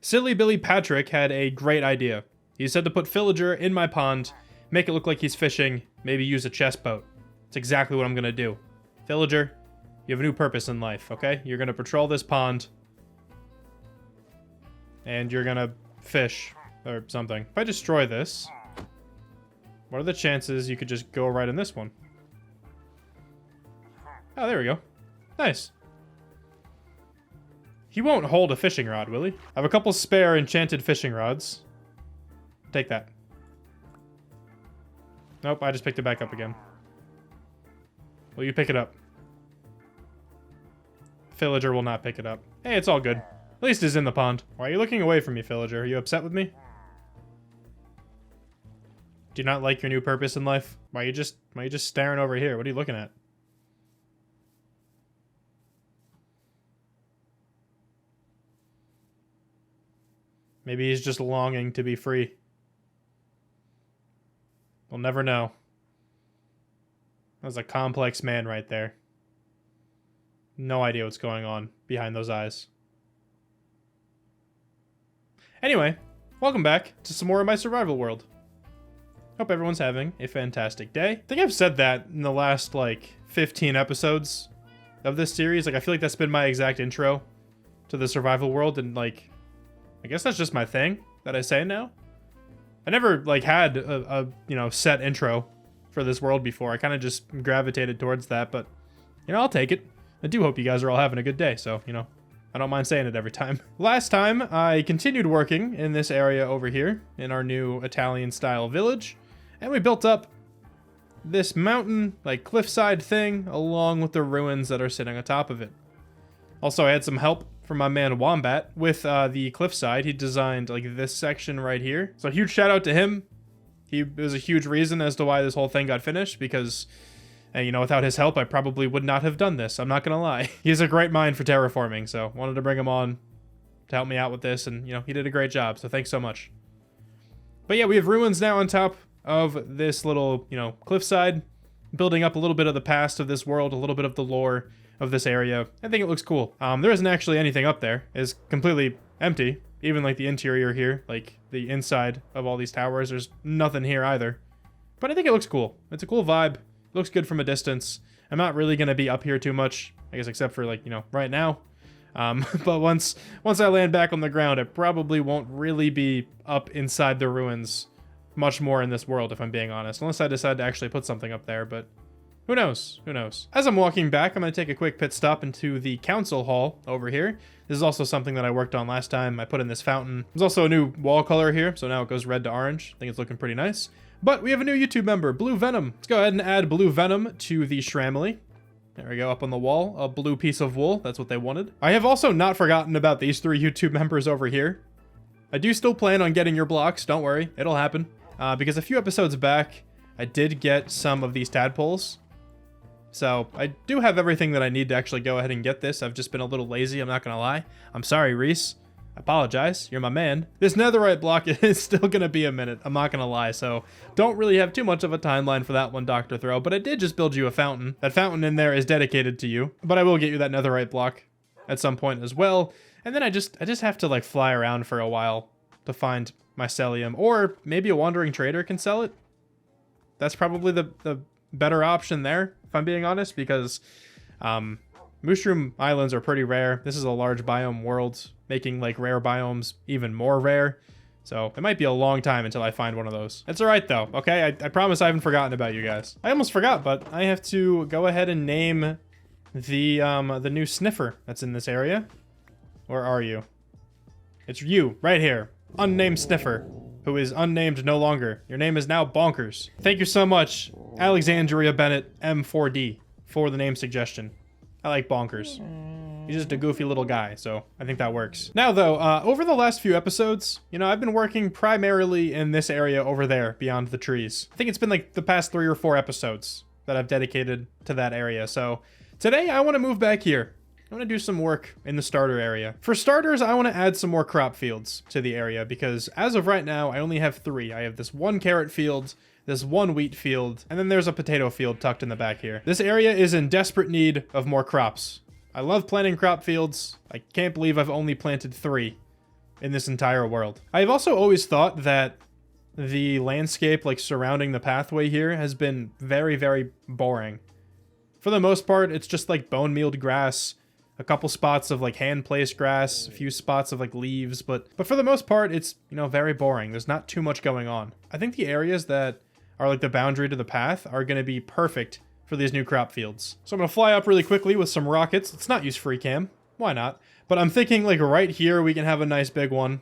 Silly Billy Patrick had a great idea. He said to put Villager in my pond, make it look like he's fishing, maybe use a chest boat. It's exactly what I'm gonna do. Villager, you have a new purpose in life, okay? You're gonna patrol this pond, and you're gonna fish, or something. If I destroy this, what are the chances you could just go right in this one? Oh, there we go. Nice. He won't hold a fishing rod, will he? I have a couple spare enchanted fishing rods. Take that. Nope, I just picked it back up again. Will you pick it up? Villager will not pick it up. Hey, it's all good. At least it's in the pond. Why are you looking away from me, Villager? Are you upset with me? Do you not like your new purpose in life? Why are you just staring over here? What are you looking at? Maybe he's just longing to be free. We'll never know. That was a complex man right there. No idea what's going on behind those eyes. Anyway, welcome back to some more of my survival world. Hope everyone's having a fantastic day. I think I've said that in the last, like, 15 episodes of this series. Like, I feel like that's been my exact intro to the survival world, and, like, I guess that's just my thing that I say now. I never, like, had a you know, set intro for this world before. I kind of just gravitated towards that, but, you know, I'll take it. I do hope you guys are all having a good day, so, you know, I don't mind saying it every time. Last time, I continued working in this area over here, in our new Italian-style village, and we built up this mountain, like, cliffside thing, along with the ruins that are sitting atop of it. Also, I had some help from my man Wombat with the cliffside. He designed, like, this section right here. So, huge shout out to him. He was a huge reason as to why this whole thing got finished, because, you know, without his help, I probably would not have done this. I'm not gonna lie. He has a great mind for terraforming, so wanted to bring him on to help me out with this, and, you know, he did a great job, so thanks so much. But yeah, we have ruins now on top of this little, you know, cliffside, building up a little bit of the past of this world, a little bit of the lore of this area. I think it looks cool. There isn't actually anything up there. It's completely empty. Even, like, the interior here, like, the inside of all these towers, there's nothing here either. But I think it looks cool. It's a cool vibe. It looks good from a distance. I'm not really going to be up here too much, I guess, except for, like, you know, right now. But once I land back on the ground, I probably won't really be up inside the ruins much more in this world, if I'm being honest. Unless I decide to actually put something up there, but who knows? Who knows? As I'm walking back, I'm going to take a quick pit stop into the council hall over here. This is also something that I worked on last time. I put in this fountain. There's also a new wall color here, so now it goes red to orange. I think it's looking pretty nice. But we have a new YouTube member, Blue Venom. Let's go ahead and add Blue Venom to the Shramily. There we go, up on the wall. A blue piece of wool. That's what they wanted. I have also not forgotten about these 3 YouTube members over here. I do still plan on getting your blocks. Don't worry. It'll happen. Because a few episodes back, I did get some of these tadpoles. So I do have everything that I need to actually go ahead and get this. I've just been a little lazy, I'm not gonna lie. I'm sorry, Reese. I apologize. You're my man. This netherite block is still gonna be a minute. I'm not gonna lie. So don't really have too much of a timeline for that one, Dr. Throw. But I did just build you a fountain. That fountain in there is dedicated to you. But I will get you that netherite block at some point as well. And then I just have to, like, fly around for a while to find mycelium. Or maybe a wandering trader can sell it. That's probably the better option there, if I'm being honest, because mushroom islands are pretty rare. This is a large biome world, making, like, rare biomes even more rare. So it might be a long time until I find one of those. It's all right though, okay? I promise I haven't forgotten about you guys. I almost forgot, but I have to go ahead and name the new sniffer that's in this area. Where are you? It's you, right here. Unnamed sniffer, who is unnamed no longer. Your name is now Bonkers. Thank you so much, Alexandria Bennett M4D, for the name suggestion. I like Bonkers. He's just a goofy little guy, so I think that works. Now, though, over the last few episodes, you know, I've been working primarily in this area over there, beyond the trees. I think it's been, like, the past 3 or 4 episodes that I've dedicated to that area, so today I want to move back here. I want to do some work in the starter area. For starters, I want to add some more crop fields to the area, because as of right now, I only have 3. I have this 1 carrot field, this 1 wheat field, and then there's a potato field tucked in the back here. This area is in desperate need of more crops. I love planting crop fields. I can't believe I've only planted 3 in this entire world. I've also always thought that the landscape like surrounding the pathway here has been very, very boring. For the most part, it's just like bone mealed grass, a couple spots of like hand placed grass, a few spots of like leaves, but for the most part, it's, you know, very boring. There's not too much going on. I think the areas that are like the boundary to the path are going to be perfect for these new crop fields. So I'm going to fly up really quickly with some rockets. Let's not use free cam. Why not? But I'm thinking like right here, we can have a nice big one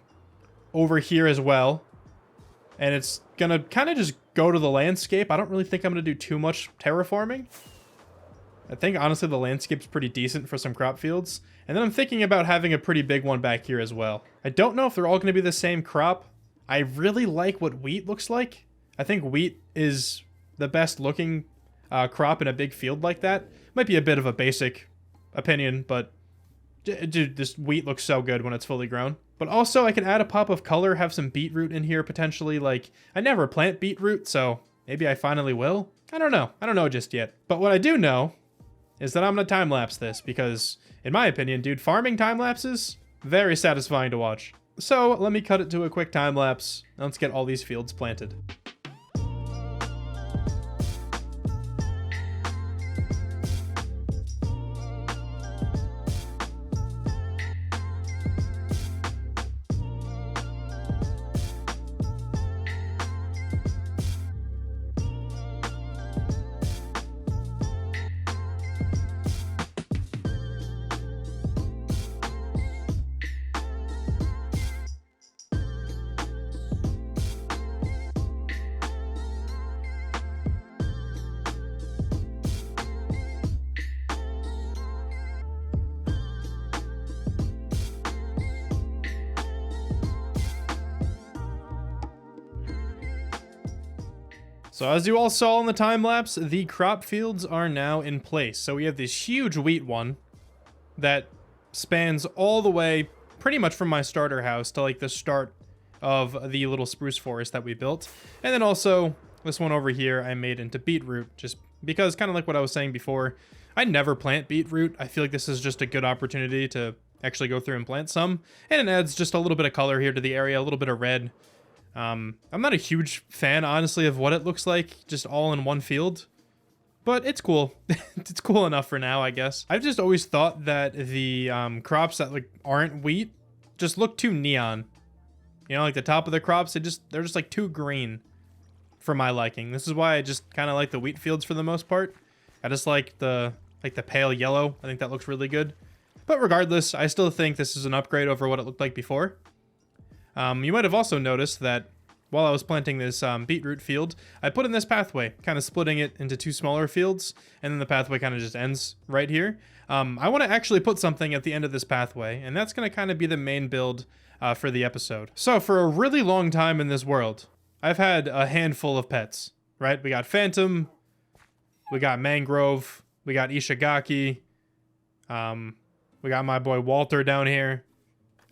over here as well. And it's going to kind of just go to the landscape. I don't really think I'm going to do too much terraforming. I think honestly the landscape's pretty decent for some crop fields. And then I'm thinking about having a pretty big one back here as well. I don't know if they're all going to be the same crop. I really like what wheat looks like. I think wheat is the best looking crop in a big field like that. Might be a bit of a basic opinion, but dude, this wheat looks so good when it's fully grown. But also I can add a pop of color, have some beetroot in here potentially. Like, I never plant beetroot, so maybe I finally will. I don't know. I don't know just yet. But what I do know is that I'm gonna time lapse this because, in my opinion, dude, farming time lapses, very satisfying to watch. So let me cut it to a quick time lapse. Let's get all these fields planted. So as you all saw in the time lapse, the crop fields are now in place. So we have this huge wheat one that spans all the way pretty much from my starter house to like the start of the little spruce forest that we built. And then also this one over here I made into beetroot, just because, kind of like what I was saying before, I never plant beetroot. I feel like this is just a good opportunity to actually go through and plant some. And it adds just a little bit of color here to the area, a little bit of red. I'm not a huge fan, honestly, of what it looks like, just all in one field. But it's cool. It's cool enough for now, I guess. I've just always thought that the crops that like aren't wheat just look too neon. You know, like the top of the crops, they're just like too green for my liking. This is why I just kind of like the wheat fields for the most part. I just like the pale yellow. I think that looks really good. But regardless, I still think this is an upgrade over what it looked like before. You might have also noticed that while I was planting this beetroot field, I put in this pathway, kind of splitting it into two smaller fields, and then the pathway kind of just ends right here. I want to actually put something at the end of this pathway, and that's going to kind of be the main build for the episode. So for a really long time in this world, I've had a handful of pets, right? We got Phantom, we got Mangrove, we got Ishigaki, we got my boy Walter down here.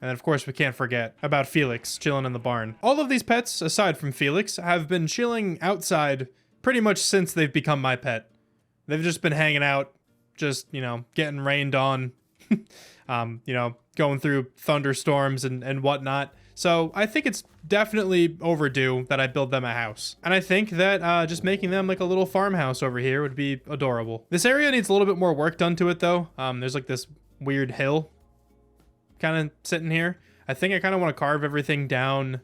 And then, of course, we can't forget about Felix chilling in the barn. All of these pets, aside from Felix, have been chilling outside pretty much since they've become my pet. They've just been hanging out, just, you know, getting rained on, you know, going through thunderstorms and whatnot. So I think it's definitely overdue that I build them a house. And I think that just making them like a little farmhouse over here would be adorable. This area needs a little bit more work done to it, though. There's like this weird hill kind of sitting here. I think I kind of want to carve everything down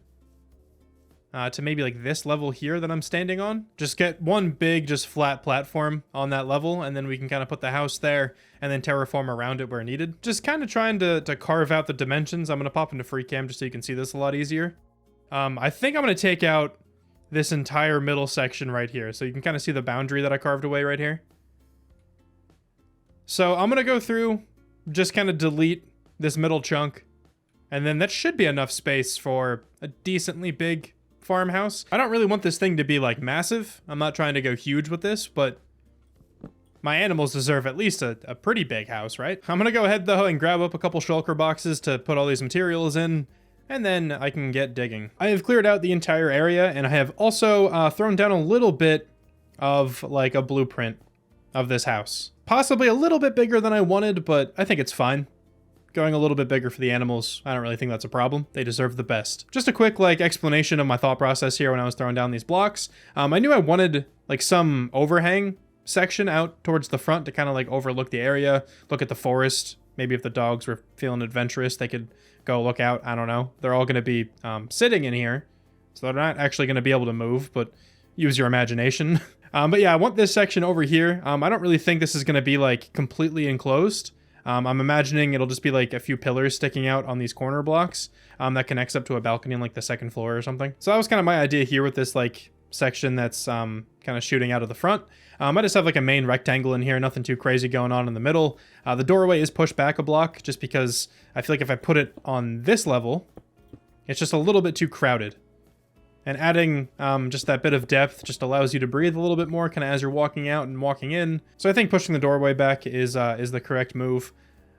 to maybe like this level here that I'm standing on. Just get one big, just flat platform on that level, and then we can kind of put the house there and then terraform around it where needed. Just kind of trying to carve out the dimensions. I'm going to pop into free cam just so you can see this a lot easier. I think I'm going to take out this entire middle section right here, so you can kind of see the boundary that I carved away right here. So I'm going to go through, just kind of delete this middle chunk, and then that should be enough space for a decently big farmhouse. I don't really want this thing to be like massive. I'm not trying to go huge with this, but my animals deserve at least a pretty big house, right? I'm gonna go ahead though and grab up a couple shulker boxes to put all these materials in, and then I can get digging. I have cleared out the entire area, and I have also thrown down a little bit of like a blueprint of this house. Possibly a little bit bigger than I wanted, but I think it's fine. going a little bit bigger for the animals, I don't really think that's a problem. They deserve the best. Just a quick like explanation of my thought process here when I was throwing down these blocks. I knew I wanted like some overhang section out towards the front to kind of like overlook the area, look at the forest. Maybe if the dogs were feeling adventurous, they could go look out. I don't know. They're all going to be sitting in here, so they're not actually going to be able to move, but use your imagination. But yeah, I want this section over here. I don't really think this is going to be like completely enclosed. I'm imagining it'll just be like a few pillars sticking out on these corner blocks that connects up to a balcony on like the second floor or something. So that was kind of my idea here with this like section that's kind of shooting out of the front. I just have like a main rectangle in here, nothing too crazy going on in the middle. The doorway is pushed back a block just because I feel like if I put it on this level, it's just a little bit too crowded. And adding just that bit of depth just allows you to breathe a little bit more kind of as you're walking out and walking in. So I think pushing the doorway back is the correct move.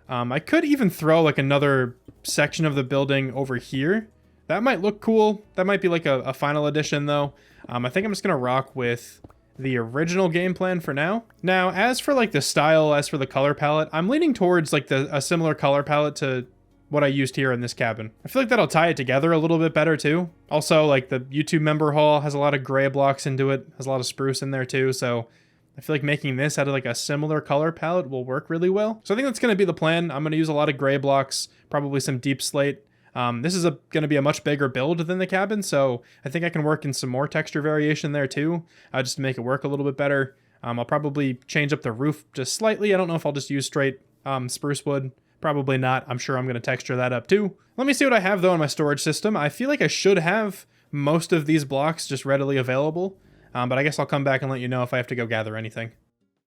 I could even throw like another section of the building over here. That might look cool. That might be like a final edition though. I think I'm just going to rock with the original game plan for now. Now, as for like the style, as for the color palette, I'm leaning towards like a similar color palette to what I used here in this cabin. I feel like that'll tie it together a little bit better too. Also, like the YouTube member hall has a lot of gray blocks into it, has a lot of spruce in there too, so I feel like making this out of like a similar color palette will work really well. So I think that's going to be the plan. I'm going to use a lot of gray blocks, probably some deep slate. This is going to be a much bigger build than the cabin, so I think I can work in some more texture variation there too, just to make it work a little bit better. I'll probably change up the roof just slightly. I don't know if I'll just use straight spruce wood. Probably not. I'm sure I'm going to texture that up too. Let me see what I have though in my storage system. I feel like I should have most of these blocks just readily available, but I guess I'll come back and let you know if I have to go gather anything.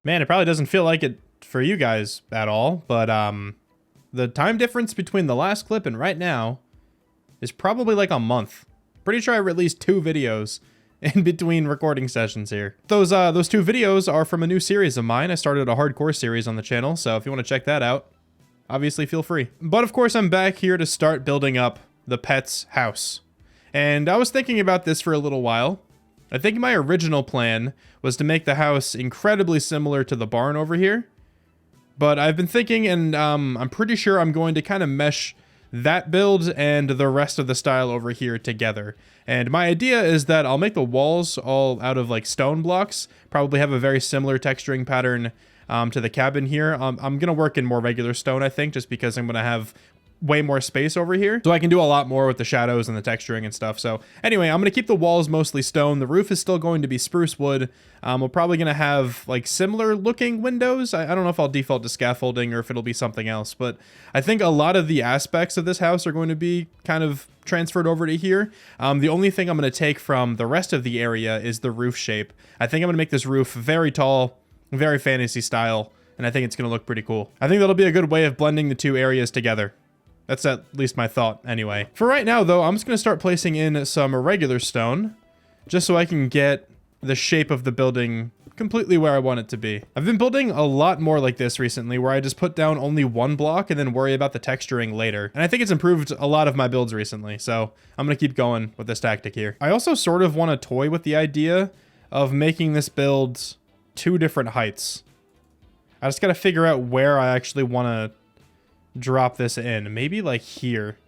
Man, it probably doesn't feel like it for you guys at all, but the time difference between the last clip and right now is probably like a month. Pretty sure I released 2 videos in between recording sessions here. Those 2 videos are from a new series of mine. I started a hardcore series on the channel, so if you want to check that out, obviously feel free. But of course, I'm back here to start building up the pet's house. And I was thinking about this for a little while. I think my original plan was to make the house incredibly similar to the barn over here. But I've been thinking, and I'm pretty sure I'm going to kind of mesh that build and the rest of the style over here together. And my idea is that I'll make the walls all out of like stone blocks, probably have a very similar texturing pattern to the cabin here. I'm going to work in more regular stone, I think, just because I'm going to have way more space over here. So I can do a lot more with the shadows and the texturing and stuff. So anyway, I'm going to keep the walls mostly stone. The roof is still going to be spruce wood. We're probably going to have like similar looking windows. I don't know if I'll default to scaffolding or if it'll be something else, but I think a lot of the aspects of this house are going to be kind of transferred over to here. The only thing I'm going to take from the rest of the area is the roof shape. I think I'm going to make this roof very tall, very fantasy style, and I think it's going to look pretty cool. I think that'll be a good way of blending the 2 areas together. That's at least my thought, anyway. For right now, though, I'm just going to start placing in some regular stone, just so I can get the shape of the building completely where I want it to be. I've been building a lot more like this recently, where I just put down only one block and then worry about the texturing later. And I think it's improved a lot of my builds recently, so I'm going to keep going with this tactic here. I also sort of want to toy with the idea of making this build 2 different heights. I just got to figure out where I actually want to drop this in. Maybe like here.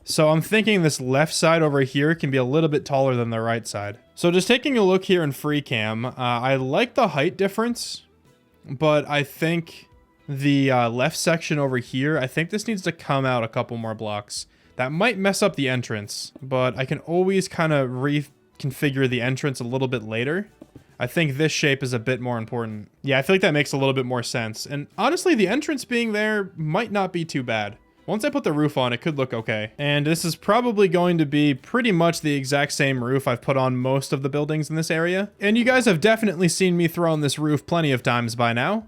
So I'm thinking this left side over here can be a little bit taller than the right side. So just taking a look here in free cam, I like the height difference, but I think the left section over here, I think this needs to come out a couple more blocks. That might mess up the entrance, but I can always kind of reconfigure the entrance a little bit later. I think this shape is a bit more important. Yeah, I feel like that makes a little bit more sense. And honestly, the entrance being there might not be too bad. Once I put the roof on, it could look okay. And this is probably going to be pretty much the exact same roof I've put on most of the buildings in this area. And you guys have definitely seen me throw on this roof plenty of times by now.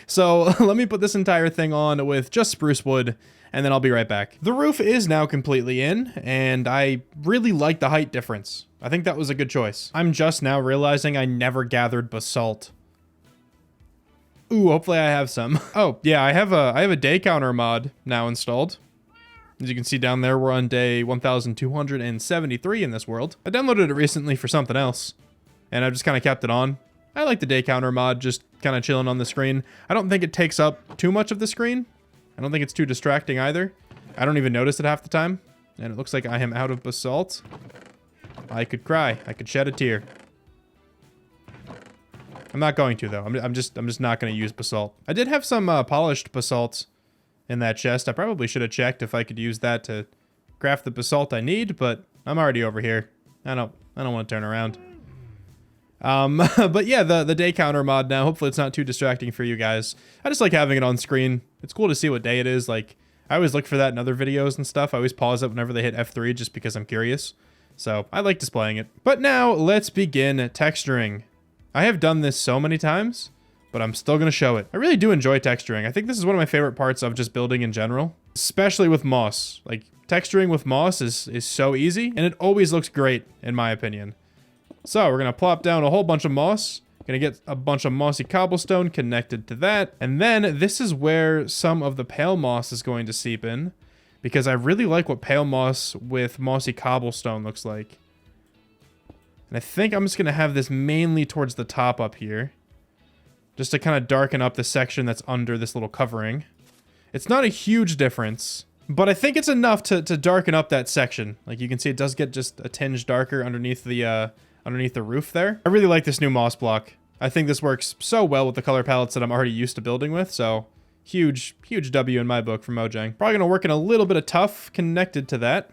So let me put this entire thing on with just spruce wood, and then I'll be right back. The roof is now completely in, and I really like the height difference. I think that was a good choice. I'm just now realizing I never gathered basalt. Ooh, hopefully I have some. Oh, yeah, I have a day counter mod now installed. As you can see down there, we're on day 1273 in this world. I downloaded it recently for something else, and I've just kind of kept it on. I like the day counter mod, just kind of chilling on the screen. I don't think it takes up too much of the screen. I don't think it's too distracting either. I don't even notice it half the time. And it looks like I am out of basalt. I could cry. I could shed a tear. I'm not going to, though. I'm just not going to use basalt. I did have some polished basalt in that chest. I probably should have checked if I could use that to craft the basalt I need, but I'm already over here. I don't want to turn around. But yeah, the day counter mod now. Hopefully it's not too distracting for you guys. I just like having it on screen. It's cool to see what day it is. Like, I always look for that in other videos and stuff. I always pause it whenever they hit F3 just because I'm curious. So I like displaying it. But now let's begin texturing. I have done this so many times, but I'm still going to show it. I really do enjoy texturing. I think this is one of my favorite parts of just building in general, especially with moss. Like, texturing with moss is so easy, and it always looks great, in my opinion. So we're going to plop down a whole bunch of moss. Going to get a bunch of mossy cobblestone connected to that. And then this is where some of the pale moss is going to seep in, because I really like what pale moss with mossy cobblestone looks like. And I think I'm just going to have this mainly towards the top up here, just to kind of darken up the section that's under this little covering. It's not a huge difference, but I think it's enough to darken up that section. Like you can see, it does get just a tinge darker underneath the roof there. I really like this new moss block. I think this works so well with the color palettes that I'm already used to building with, so huge W in my book for Mojang. Probably going to work in a little bit of tuff connected to that.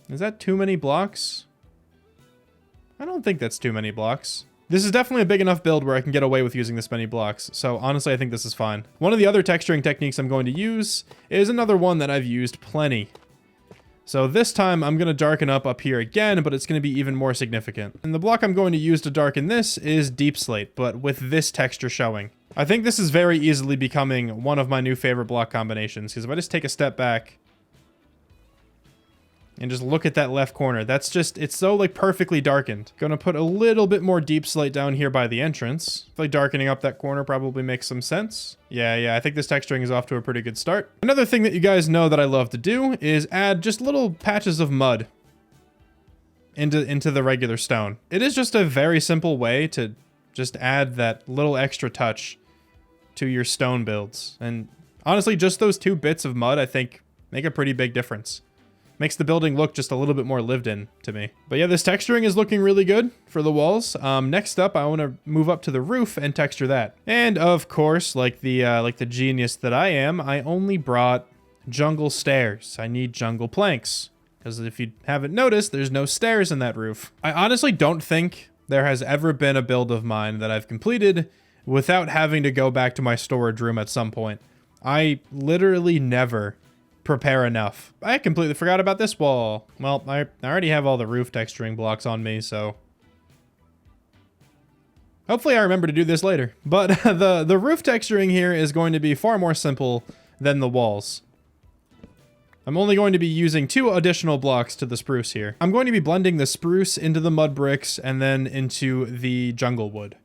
Is that too many blocks? I don't think that's too many blocks. This is definitely a big enough build where I can get away with using this many blocks, so honestly I think this is fine. One of the other texturing techniques I'm going to use is another one that I've used plenty. So this time I'm going to darken up here again, but it's going to be even more significant. And the block I'm going to use to darken this is deep slate, but with this texture showing. I think this is very easily becoming one of my new favorite block combinations, because if I just take a step back and just look at that left corner, that's just, it's so like perfectly darkened. Gonna put a little bit more deep slate down here by the entrance. I feel like darkening up that corner probably makes some sense. Yeah, I think this texturing is off to a pretty good start. Another thing that you guys know that I love to do is add just little patches of mud into the regular stone. It is just a very simple way to just add that little extra touch to your stone builds. And honestly, just those 2 bits of mud, I think, make a pretty big difference. Makes the building look just a little bit more lived in to me. But yeah, this texturing is looking really good for the walls. Next up, I want to move up to the roof and texture that. And of course, like the genius that I am, I only brought jungle stairs. I need jungle planks, because if you haven't noticed, there's no stairs in that roof. I honestly don't think there has ever been a build of mine that I've completed without having to go back to my storage room at some point. I literally never prepare enough. I completely forgot about this wall. Well, I already have all the roof texturing blocks on me, so hopefully I remember to do this later. But the roof texturing here is going to be far more simple than the walls. I'm only going to be using 2 additional blocks to the spruce here. I'm going to be blending the spruce into the mud bricks and then into the jungle wood.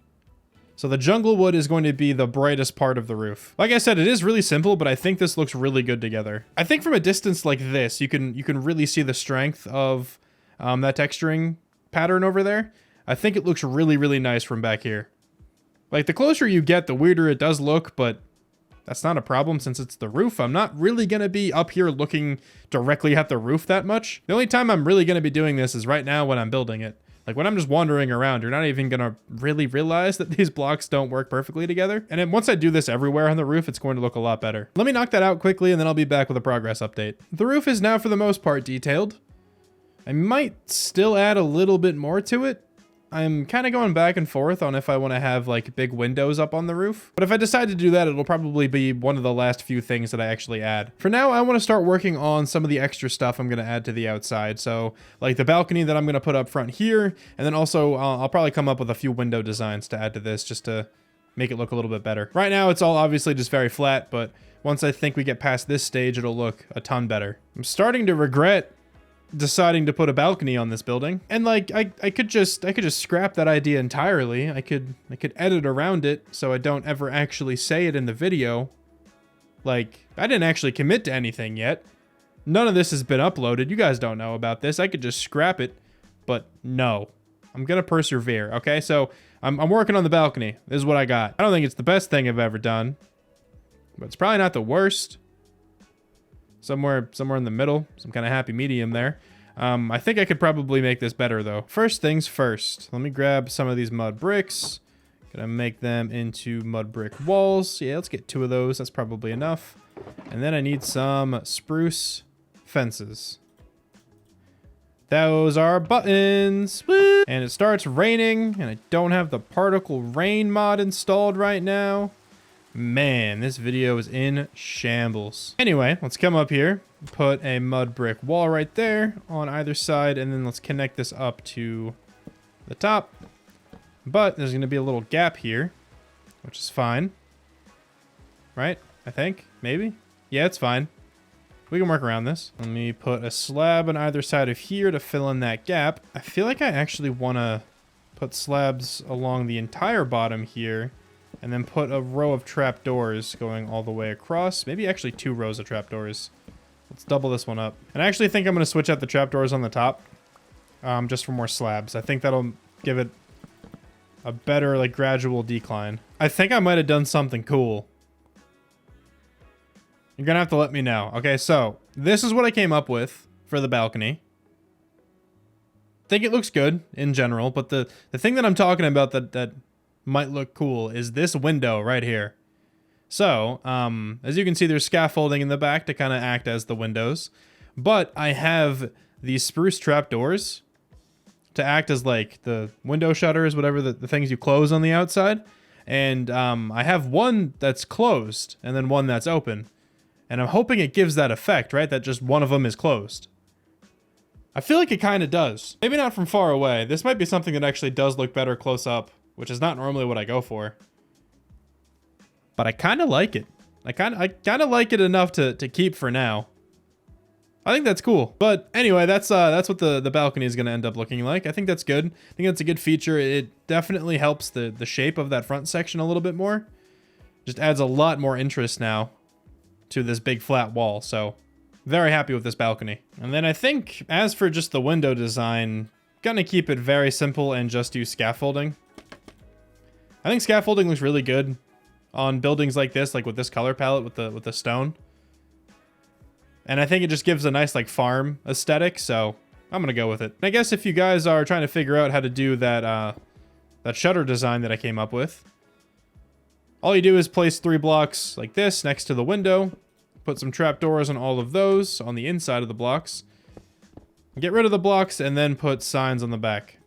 So the jungle wood is going to be the brightest part of the roof. Like I said, it is really simple, but I think this looks really good together. I think from a distance like this, you can really see the strength of that texturing pattern over there. I think it looks really nice from back here. Like, the closer you get, the weirder it does look, but that's not a problem since it's the roof. I'm not really going to be up here looking directly at the roof that much. The only time I'm really going to be doing this is right now when I'm building it. Like, when I'm just wandering around, you're not even gonna really realize that these blocks don't work perfectly together. And then once I do this everywhere on the roof, it's going to look a lot better. Let me knock that out quickly, and then I'll be back with a progress update. The roof is now, for the most part, detailed. I might still add a little bit more to it. I'm kind of going back and forth on if I want to have like big windows up on the roof. But if I decide to do that, it'll probably be one of the last few things that I actually add. For now, I want to start working on some of the extra stuff I'm going to add to the outside. So like the balcony that I'm going to put up front here. And then also I'll probably come up with a few window designs to add to this just to make it look a little bit better. Right now, it's all obviously just very flat, but once I think we get past this stage, it'll look a ton better. I'm starting to regret deciding to put a balcony on this building, and like I could just scrap that idea entirely. I could edit around it so I don't ever actually say it in the video. Like, I didn't actually commit to anything yet. None of this has been uploaded. You guys don't know about this. I could just scrap it, but no, I'm gonna persevere. Okay, so I'm working on the balcony. This is what I got. I don't think it's the best thing I've ever done, but it's probably not the worst. Somewhere in the middle, some kind of happy medium there. I think I could probably make this better though. First things first, let me grab some of these mud bricks. Gonna make them into mud brick walls. Yeah, let's get 2 of those. That's probably enough. And then I need some spruce fences. Those are buttons. Woo! And it starts raining, and I don't have the particle rain mod installed right now. Man, this video is in shambles. Anyway, let's come up here, put a mud brick wall right there on either side, and then let's connect this up to the top. But there's going to be a little gap here, which is fine. Right? I think? Maybe? Yeah, it's fine. We can work around this. Let me put a slab on either side of here to fill in that gap. I feel like I actually want to put slabs along the entire bottom here, and then put a row of trapdoors going all the way across. Maybe actually 2 rows of trapdoors. Let's double this one up. And I actually think I'm going to switch out the trapdoors on the top, just for more slabs. I think that'll give it a better, like, gradual decline. I think I might have done something cool. You're gonna have to let me know. Okay, so this is what I came up with for the balcony. I think it looks good in general, but the thing that I'm talking about that might look cool is this window right here. So, as you can see, there's scaffolding in the back to kind of act as the windows, but I have these spruce trapdoors to act as like the window shutters, whatever the things you close on the outside. And I have one that's closed and then one that's open. And I'm hoping it gives that effect, right? That just one of them is closed. I feel like it kind of does. Maybe not from far away. This might be something that actually does look better close up, which is not normally what I go for. But I kind of like it. I kind of like it enough to keep for now. I think that's cool. But anyway, that's what the balcony is going to end up looking like. I think that's good. I think that's a good feature. It definitely helps the shape of that front section a little bit more. Just adds a lot more interest now to this big flat wall. So very happy with this balcony. And then I think as for just the window design, gonna keep it very simple and just use scaffolding. I think scaffolding looks really good on buildings like this, like with this color palette with the stone. And I think it just gives a nice like farm aesthetic, so I'm gonna go with it. And I guess if you guys are trying to figure out how to do that that shutter design that I came up with, all you do is place 3 blocks like this next to the window, put some trapdoors on all of those on the inside of the blocks, get rid of the blocks, and then put signs on the back.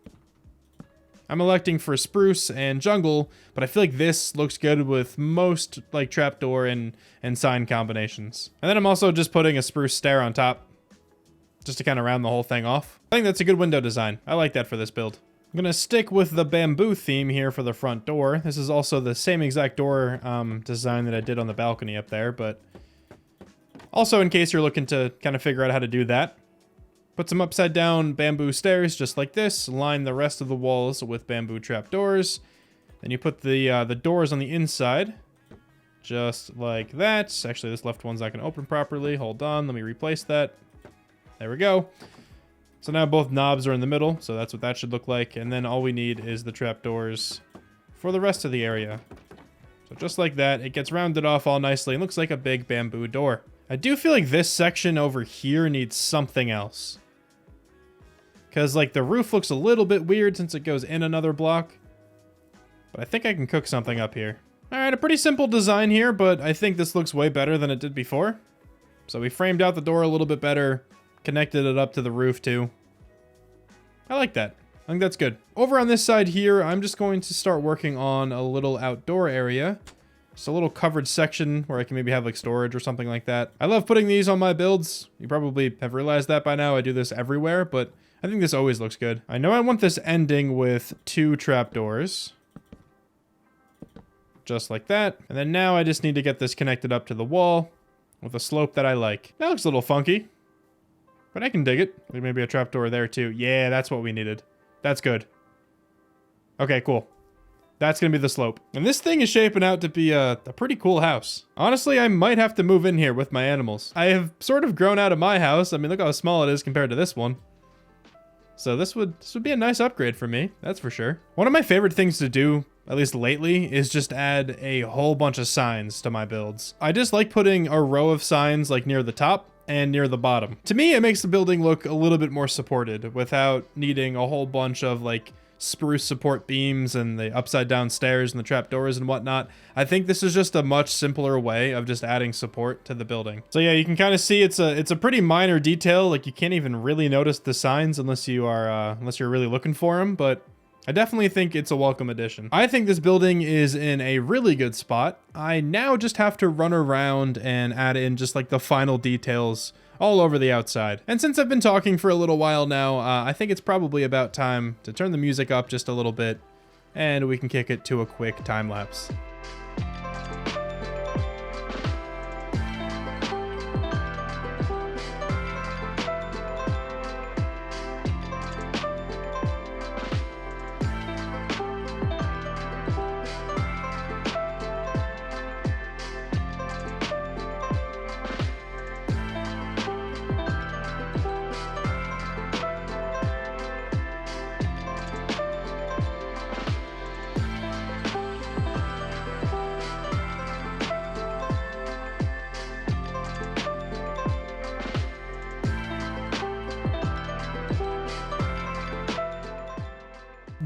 I'm electing for spruce and jungle, but I feel like this looks good with most like trapdoor and sign combinations. And then I'm also just putting a spruce stair on top, just to kind of round the whole thing off. I think that's a good window design. I like that for this build. I'm gonna stick with the bamboo theme here for the front door. This is also the same exact door design that I did on the balcony up there, but also in case you're looking to kind of figure out how to do that, put some upside down bamboo stairs just like this, line the rest of the walls with bamboo trapdoors. Then you put the doors on the inside, just like that. Actually, this left one's not gonna open properly. Hold on, let me replace that. There we go. So now both knobs are in the middle, so that's what that should look like. And then all we need is the trapdoors for the rest of the area. So just like that, it gets rounded off all nicely and looks like a big bamboo door. I do feel like this section over here needs something else. Because like the roof looks a little bit weird since it goes in another block. But I think I can cook something up here. Alright, a pretty simple design here, but I think this looks way better than it did before. So we framed out the door a little bit better. Connected it up to the roof too. I like that. I think that's good. Over on this side here, I'm just going to start working on a little outdoor area. Just a little covered section where I can maybe have like storage or something like that. I love putting these on my builds. You probably have realized that by now. I do this everywhere, but I think this always looks good. I know I want this ending with 2 trapdoors. Just like that. And then now I just need to get this connected up to the wall with a slope that I like. That looks a little funky, but I can dig it. Maybe a trapdoor there too. Yeah, that's what we needed. That's good. Okay, cool. That's gonna be the slope. And this thing is shaping out to be a pretty cool house. Honestly, I might have to move in here with my animals. I have sort of grown out of my house. I mean, look how small it is compared to this one. So this would be a nice upgrade for me, that's for sure. One of my favorite things to do, at least lately, is just add a whole bunch of signs to my builds. I just like putting a row of signs like near the top, and near the bottom. To me, it makes the building look a little bit more supported without needing a whole bunch of like spruce support beams and the upside down stairs and the trapdoors and whatnot. I think this is just a much simpler way of just adding support to the building. So yeah, you can kind of see it's a pretty minor detail. Like you can't even really notice the signs unless you are unless you're really looking for them, but I definitely think it's a welcome addition. I think this building is in a really good spot. I now just have to run around and add in just like the final details all over the outside. And since I've been talking for a little while now, I think it's probably about time to turn the music up just a little bit and we can kick it to a quick time lapse.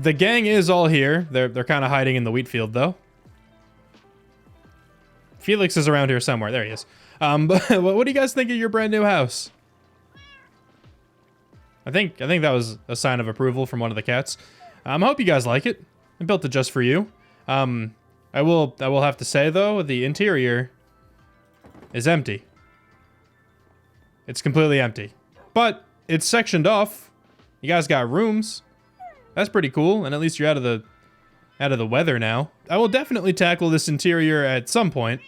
The gang is all here. They're kind of hiding in the wheat field, though. Felix is around here somewhere. There he is. But what do you guys think of your brand new house? I think that was a sign of approval from one of the cats. I hope you guys like it. I built it just for you. I will have to say though, the interior is empty. It's completely empty, but it's sectioned off. You guys got rooms. That's pretty cool, and at least you're out of the weather now. I will definitely tackle this interior at some point,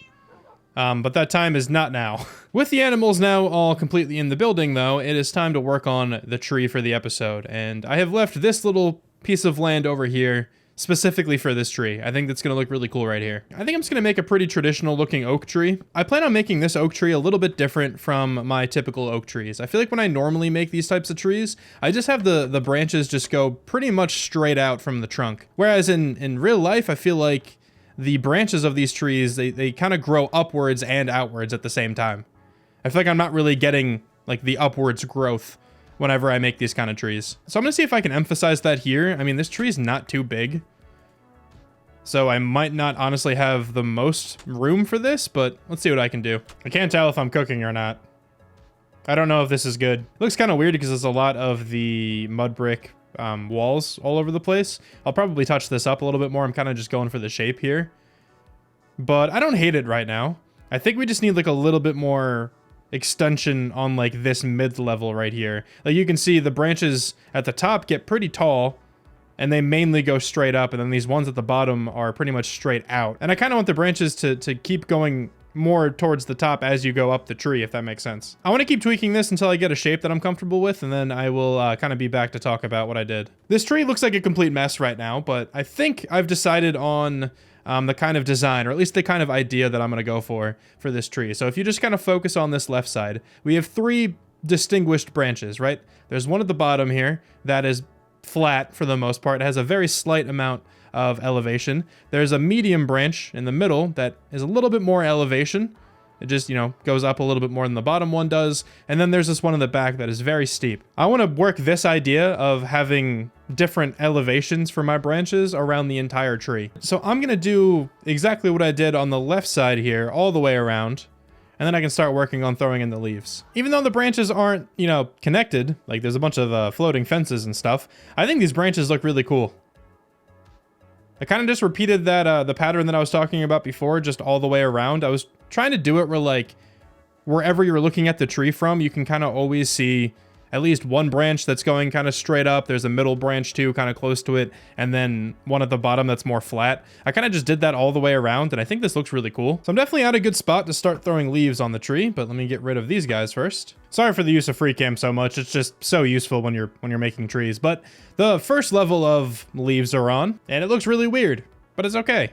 but that time is not now. With the animals now all completely in the building, though, it is time to work on the tree for the episode, and I have left this little piece of land over here specifically for this tree. I think that's going to look really cool right here. I think I'm just going to make a pretty traditional looking oak tree. I plan on making this oak tree a little bit different from my typical oak trees. I feel like when I normally make these types of trees, I just have the branches just go pretty much straight out from the trunk. Whereas in real life, I feel like the branches of these trees, they kind of grow upwards and outwards at the same time. I feel like I'm not really getting like the upwards growth whenever I make these kind of trees. So I'm gonna see if I can emphasize that here. I mean, this tree is not too big, so I might not honestly have the most room for this, but let's see what I can do. I can't tell if I'm cooking or not. I don't know if this is good. It looks kind of weird because there's a lot of the mud brick walls all over the place. I'll probably touch this up a little bit more. I'm kind of just going for the shape here, but I don't hate it right now. I think we just need like a little bit more extension on like this mid-level right here. Like you can see the branches at the top get pretty tall and they mainly go straight up, and then these ones at the bottom are pretty much straight out. And I kind of want the branches to keep going more towards the top as you go up the tree, if that makes sense. I want to keep tweaking this until I get a shape that I'm comfortable with, and then I will kind of be back to talk about what I did. This tree looks like a complete mess right now, but I think I've decided on the kind of design, or at least the kind of idea that I'm going to go for this tree. So if you just kind of focus on this left side, we have three distinguished branches, right? There's one at the bottom here that is flat for the most part. It has a very slight amount of elevation. There's a medium branch in the middle that is a little bit more elevation. It just, you know, goes up a little bit more than the bottom one does. And then there's this one in the back that is very steep. I want to work this idea of having different elevations for my branches around the entire tree. So I'm going to do exactly what I did on the left side here, all the way around. And then I can start working on throwing in the leaves. Even though the branches aren't, you know, connected, like there's a bunch of floating fences and stuff, I think these branches look really cool. I kind of just repeated that the pattern that I was talking about before, just all the way around. I was trying to do it where like wherever you're looking at the tree from, you can kind of always see at least one branch that's going kind of straight up. There's a middle branch too, kind of close to it, and then one at the bottom that's more flat. I kind of just did that all the way around, and I think this looks really cool. So I'm definitely at a good spot to start throwing leaves on the tree, but let me get rid of these guys first. Sorry for the use of free cam so much. It's just so useful when you're making trees. But the first level of leaves are on, and it looks really weird, but it's okay.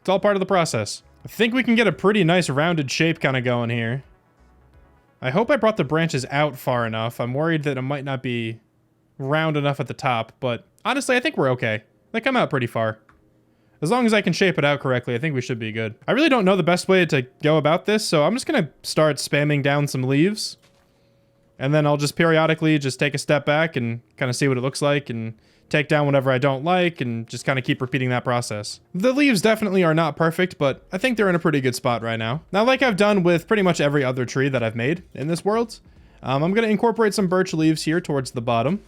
It's all part of the process. I think we can get a pretty nice rounded shape kind of going here. I hope I brought the branches out far enough. I'm worried that it might not be round enough at the top, but honestly, I think we're okay. They come out pretty far. As long as I can shape it out correctly, I think we should be good. I really don't know the best way to go about this, so I'm just gonna start spamming down some leaves. And then I'll just periodically just take a step back and kind of see what it looks like and take down whatever I don't like and just kind of keep repeating that process. The leaves definitely are not perfect, but I think they're in a pretty good spot right now. Now, like I've done with pretty much every other tree that I've made in this world, I'm going to incorporate some birch leaves here towards the bottom.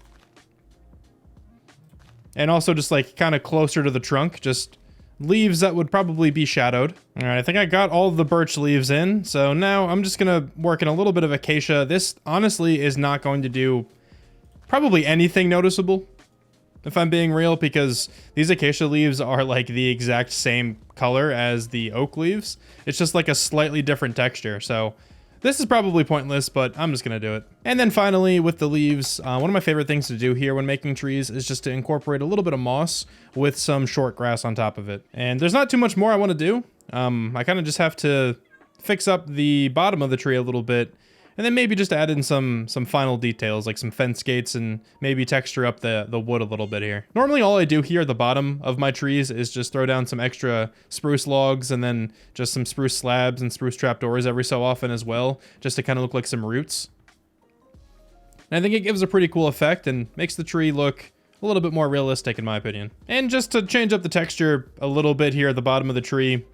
And also just like kind of closer to the trunk, just leaves that would probably be shadowed. All right, I think I got all the birch leaves in. So now I'm just going to work in a little bit of acacia. This honestly is not going to do probably anything noticeable, if I'm being real, because these acacia leaves are like the exact same color as the oak leaves. It's just like a slightly different texture. So this is probably pointless, but I'm just going to do it. And then finally, with the leaves, one of my favorite things to do here when making trees is just to incorporate a little bit of moss with some short grass on top of it. And there's not too much more I want to do. I kind of just have to fix up the bottom of the tree a little bit, and then maybe just add in some final details, like some fence gates, and maybe texture up the wood a little bit here. Normally all I do here at the bottom of my trees is just throw down some extra spruce logs and then just some spruce slabs and spruce trapdoors every so often as well, just to kind of look like some roots. And I think it gives a pretty cool effect and makes the tree look a little bit more realistic in my opinion. And just to change up the texture a little bit here at the bottom of the tree,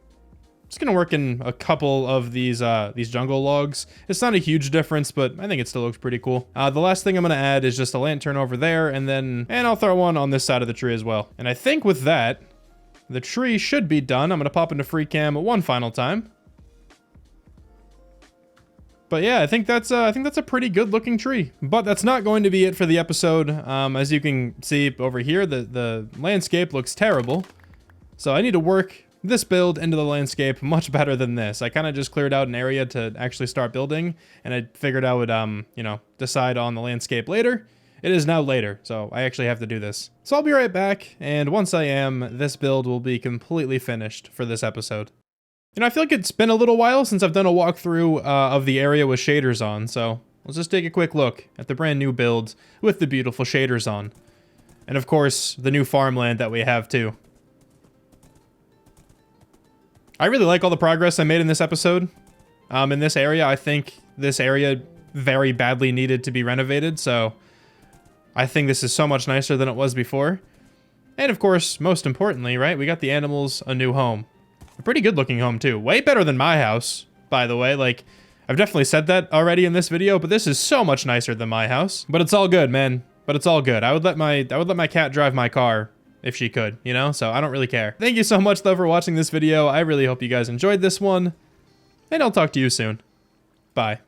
just gonna work in a couple of these jungle logs. It's not a huge difference, but I think it still looks pretty cool. The last thing I'm gonna add is just a lantern over there, and I'll throw one on this side of the tree as well. And I think with that, the tree should be done. I'm gonna pop into free cam one final time. But yeah, I think that's a pretty good looking tree. But that's not going to be it for the episode. As you can see over here, the landscape looks terrible. So I need to work this build into the landscape much better than this. I kind of just cleared out an area to actually start building, and I figured I would, you know, decide on the landscape later. It is now later, so I actually have to do this. So I'll be right back, and once I am, this build will be completely finished for this episode. You know, I feel like it's been a little while since I've done a walkthrough of the area with shaders on, so let's just take a quick look at the brand new build with the beautiful shaders on. And of course, the new farmland that we have too. I really like all the progress I made in this episode. In this area, I think this area very badly needed to be renovated, so I think this is so much nicer than it was before. And of course, most importantly, right, we got the animals a new home. A pretty good looking home too. Way better than my house, by the way. Like, I've definitely said that already in this video, but this is so much nicer than my house. But it's all good, man. But it's all good. I would let my cat drive my car if she could, you know? So I don't really care. Thank you so much, though, for watching this video. I really hope you guys enjoyed this one, and I'll talk to you soon. Bye.